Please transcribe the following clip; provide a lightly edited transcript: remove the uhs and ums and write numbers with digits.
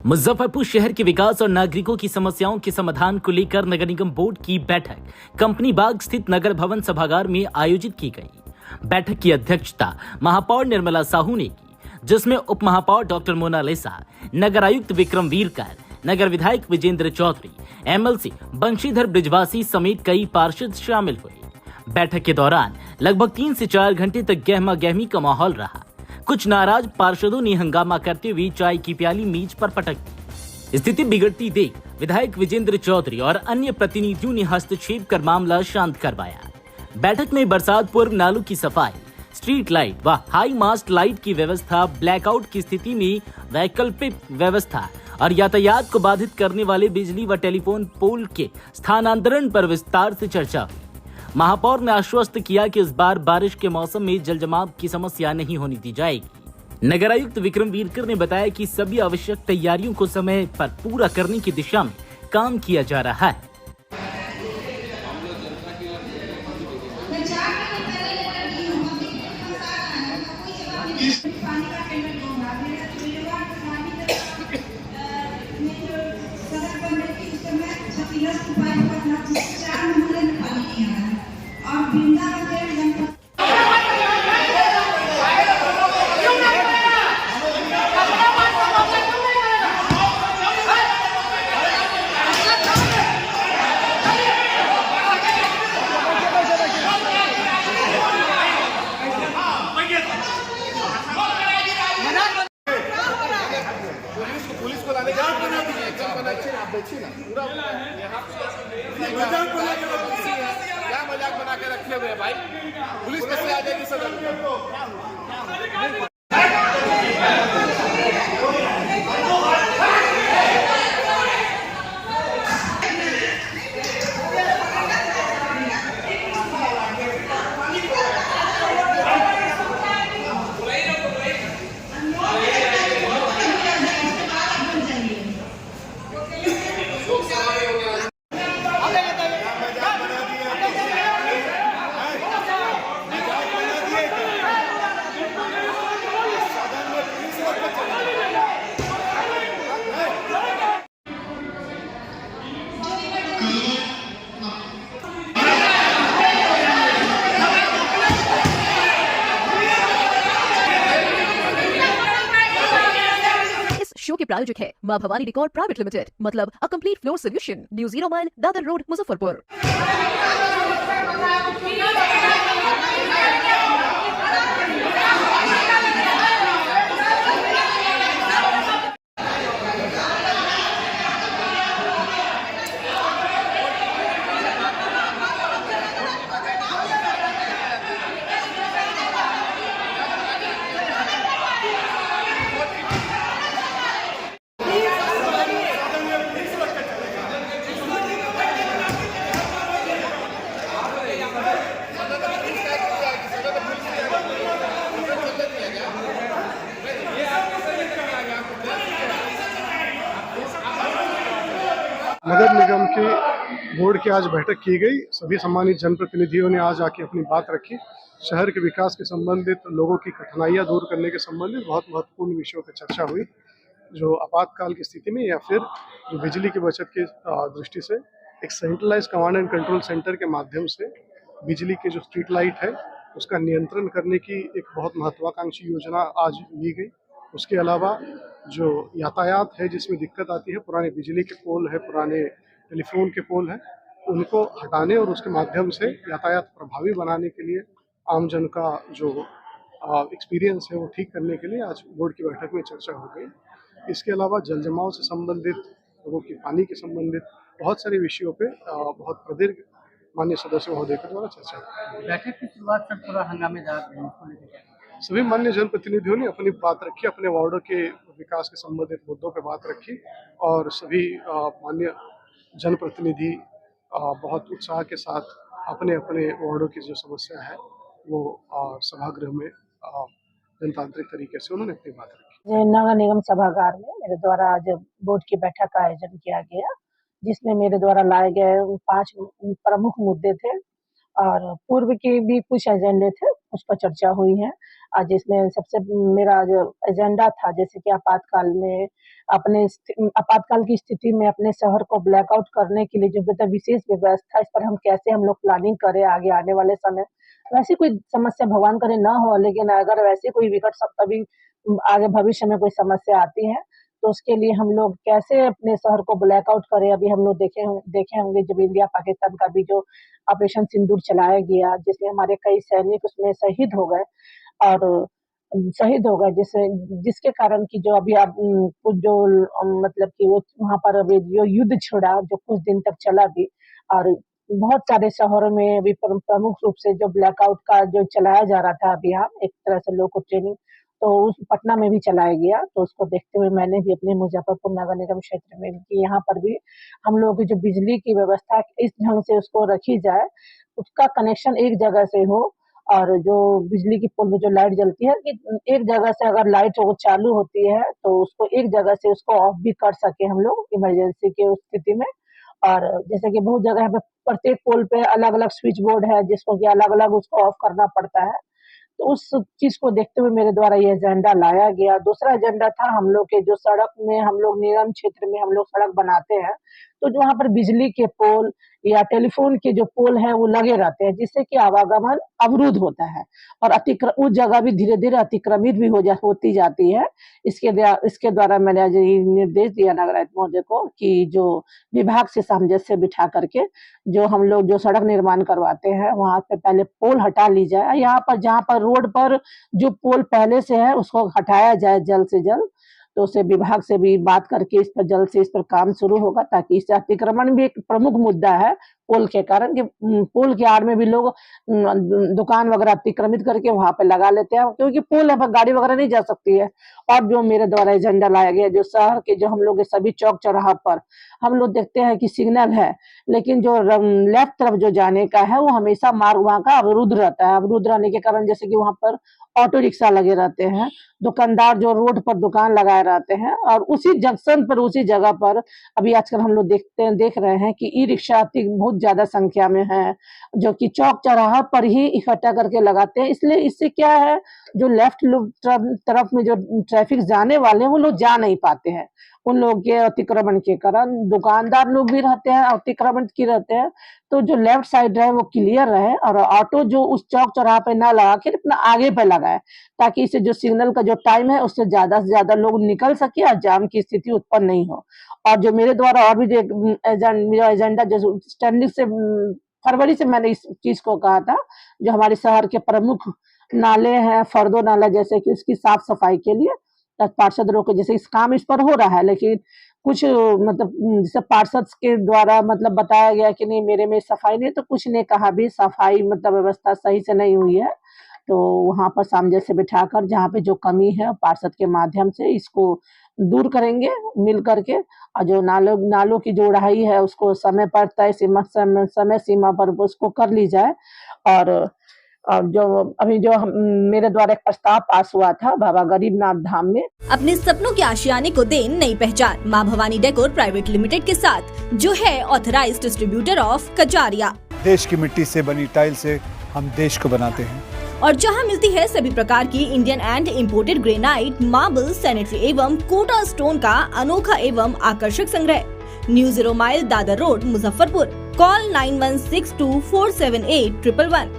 मुजफ्फरपुर शहर के विकास और नागरिकों की समस्याओं के समाधान को लेकर नगर निगम बोर्ड की बैठक कंपनी बाग स्थित नगर भवन सभागार में आयोजित की गई। बैठक की अध्यक्षता महापौर निर्मला साहू ने की, जिसमें उप महापौर डॉक्टर मोनालिसा, नगर आयुक्त विक्रम वीरकर, नगर विधायक विजेंद्र चौधरी, एमएलसी बंशीधर ब्रिजवासी समेत कई पार्षद शामिल हुए। बैठक के दौरान लगभग 3 से 4 घंटे तक गहमा गहमी का माहौल रहा। कुछ नाराज पार्षदों ने हंगामा करते हुए चाय की प्याली मेज पर पटक दी। स्थिति बिगड़ती देख विधायक विजेंद्र चौधरी और अन्य प्रतिनिधियों ने हस्तक्षेप कर मामला शांत करवाया। बैठक में बरसात पूर्व नालों की सफाई, स्ट्रीट लाइट व हाई मास्ट लाइट की व्यवस्था, ब्लैकआउट की स्थिति में वैकल्पिक व्यवस्था और यातायात को बाधित करने वाले बिजली व टेलीफोन पोल के स्थानांतरण पर विस्तार से चर्चा हुई। महापौर ने आश्वस्त किया कि इस बार बारिश के मौसम में जल जमाव की समस्या नहीं होने दी जाएगी। नगर आयुक्त विक्रम वीरकर ने बताया कि सभी आवश्यक तैयारियों को समय पर पूरा करने की दिशा में काम किया जा रहा है। पुलिस को लाने क्या मजाक बना के रखे हुए भाई, पुलिस कैसे आ जाएगी सदन में? शो के प्रायोजक है मां भवानी डेकोर प्राइवेट लिमिटेड, मतलब a complete floor solution, new 0 mile Dadar road, Muzaffarpur. नगर निगम के बोर्ड की आज बैठक की गई। सभी सम्मानित जनप्रतिनिधियों ने आज आके अपनी बात रखी। शहर के विकास के संबंधित, लोगों की कठिनाइयां दूर करने के संबंधित बहुत महत्वपूर्ण विषयों पर चर्चा हुई, जो आपातकाल की स्थिति में या फिर जो बिजली की बचत की दृष्टि से एक centralize command and control centre के माध्यम से बिजली के जो स्ट्रीट लाइट है उसका नियंत्रण करने की एक बहुत महत्वाकांक्षी योजना आज ली गई। उसके अलावा जो यातायात है जिसमें दिक्कत आती है, पुराने बिजली के पोल है, पुराने टेलीफोन के पोल है, उनको हटाने और उसके माध्यम से यातायात प्रभावी बनाने के लिए आमजन का जो एक्सपीरियंस है वो ठीक करने के लिए आज बोर्ड की बैठक में चर्चा हो गई। इसके अलावा जल जमाव से संबंधित, लोगों की पानी के संबंधित बहुत सारे विषयों पे बहुत प्रदीर्घ माननीय सदस्य महोदय के द्वारा चर्चा की। बैठक की शुरुआत से पूरा हंगामेदार रही। सभी मान्य जनप्रतिनिधियों ने अपनी बात रखी, अपने वार्डों के विकास के संबंधित मुद्दों पर बात रखी और सभी मान्य जनप्रतिनिधि बहुत उत्साह के साथ अपने अपने वार्डों की जो समस्या है वो सभागृह में जनतांत्रिक तरीके से उन्होंने अपनी बात रखी। नगर निगम सभागार में मेरे द्वारा आज बोर्ड की बैठक का आयोजन किया गया, जिसमें मेरे द्वारा लाए गए 5 प्रमुख मुद्दे थे और पूर्व के भी कुछ एजेंडे थे, उस पर चर्चा हुई है। जिसमें सबसे मेरा जो एजेंडा था, जैसे कि आपातकाल की स्थिति में अपने शहर को ब्लैकआउट करने के लिए जो विशेष व्यवस्था, इस पर हम कैसे हम लोग प्लानिंग करें आगे आने वाले समय। वैसी कोई समस्या भगवान करे ना हो, लेकिन अगर वैसे कोई विकट कभी आगे भविष्य में कोई समस्या आती है, तो उसके लिए हम लोग कैसे अपने शहर को ब्लैकआउट करें। अभी हम लोग देखे होंगे जब इंडिया पाकिस्तान का भी जो ऑपरेशन सिंदूर चलाया गया, जिसमें हमारे कई सैनिक उसमें शहीद हो गए और जिसके कारण कि जो अभी आप कुछ जो मतलब कि वो वहाँ पर अभी जो युद्ध छिड़ा, जो कुछ दिन तक चला भी, और बहुत सारे शहरों में अभी प्रमुख रूप से जो ब्लैकआउट का जो चलाया जा रहा था अभियान, एक तरह से लोगों को ट्रेनिंग, तो उस पटना में भी चलाया गया। तो उसको देखते हुए मैंने भी अपने मुजफ्फरपुर नगर निगम क्षेत्र में कि यहाँ पर भी हम लोगों की जो बिजली की व्यवस्था इस ढंग से उसको रखी जाए, उसका कनेक्शन एक जगह से हो, और जो बिजली की पोल में जो लाइट जलती है कि एक जगह से अगर लाइट वो चालू होती है तो उसको एक जगह से उसको ऑफ भी कर सके हम लोग इमरजेंसी की उस स्थिति में। और जैसे कि बहुत जगह पे प्रत्येक पोल पे अलग-अलग स्विच बोर्ड है, जिसको कि अलग-अलग उसको ऑफ करना पड़ता है। तो उस चीज़ को देखते हुए मेरे द्वारा ये एजेंडा लाया गया। दूसरा एजेंडा था हम लोग के जो सड़क में हम लोग निगम क्षेत्र में हम लोग सड़क बनाते हैं, तो जो वहाँ पर बिजली के पोल या टेलीफ़ोन के जो पोल हैं वो लगे रहते हैं, जिससे कि आवागमन अवरुद्ध होता है और उस जगह भी धीरे-धीरे अतिक्रमित भी होती जाती है। इसके द्वारा मैंने आज ये निर्देश दिया नगर आयुक्त महोदय को कि जो विभाग से सामंजस्य बिठा करके जो हम लोग जो सड़क निर्माण करवाते हैं, वहाँ पे पहले पोल हटा ली जाए। यहाँ पर जहाँ पर रोड पर जो पोल पहले से है उसको हटाया जाए जल्द से जल्द। तो उससे विभाग से भी बात करके इस पर जल्द से इस पर काम शुरू होगा, ताकि इससे अतिक्रमण भी एक प्रमुख मुद्दा है पोल के कारण कि पोल की आड़ में भी लोग दुकान वगैरह अतिक्रमित करके वहाँ पे लगा लेते हैं, क्योंकि पोल है पर गाड़ी वगैरह नहीं जा सकती है। और जो मेरे द्वारा एजेंडा लाया गया, जो शहर के जो हम लोग के सभी चौक चौराहा पर हम लोग देखते हैं कि सिग्नल है, लेकिन जो लेफ्ट तरफ जो जाने का है वो हमेशा मार्ग वहाँ का अवरुद्ध रहता है। अवरुद्ध रहने के कारण जैसे कि वहाँ पर ऑटो रिक्शा लगे रहते हैं, दुकानदार जो रोड पर दुकान लगाए रहते हैं, और उसी जंक्शन पर उसी जगह पर अभी आजकल हम लोग देख रहे हैं कि ई रिक्शा बहुत ज्यादा संख्या में है, जो कि चौक चौराहा पर ही इकट्ठा करके लगाते हैं। इसलिए इससे क्या है, जो लेफ्ट तरफ में जो ट्रैफिक जाने वाले हैं वो लोग जा नहीं पाते हैं, उन लोगों के अतिक्रमण के कारण। दुकानदार लोग भी रहते हैं अतिक्रमण की रहते हैं, तो जो लेफ्ट साइड रहे वो क्लियर रहे, और ऑटो जो उस चौक चौराहा पे ना लगा के अपना आगे पे लगाए, ताकि इससे जो सिग्नल का जो टाइम है उससे ज्यादा लोग निकल सके और जाम की स्थिति उत्पन्न नहीं हो। और जो मेरे द्वारा और भी जो एजेंडा जो स्टैंडिंग से फरवरी से मैंने इस चीज को कहा था, जो हमारे शहर के प्रमुख नाले हैं, फर्दो नाला, जैसे कि उसकी साफ सफाई के लिए पार्षद लोग जैसे इस काम इस पर हो रहा है, लेकिन कुछ मतलब जैसे पार्षद के द्वारा मतलब बताया गया कि नहीं मेरे में सफाई नहीं, तो कुछ ने कहा भी सफाई मतलब व्यवस्था सही से नहीं हुई है। तो वहाँ पर सामंजस्य बिठाकर जहाँ पे जो कमी है पार्षद के माध्यम से इसको दूर करेंगे मिल करके, और जो नालों की जो उड़ाई है उसको समय पर समय सीमा पर उसको कर ली जाए। और जो अभी जो मेरे द्वारा एक प्रस्ताव पास हुआ था बाबा गरीबनाथ धाम में, अपने सपनों के आशियाने को दे नई पहचान माँ भवानी डेकोर प्राइवेट लिमिटेड के साथ, जो है ऑथराइज्ड डिस्ट्रीब्यूटर ऑफ कजारिया। देश की मिट्टी से बनी टाइल से हम देश को बनाते हैं, और जहां मिलती है सभी प्रकार की Indian and imported granite, marble, sanitary एवं कोटा स्टोन का अनोखा एवं आकर्षक संग्रह। New 0 mile Dadar road, Muzaffarpur. Call 9162478111।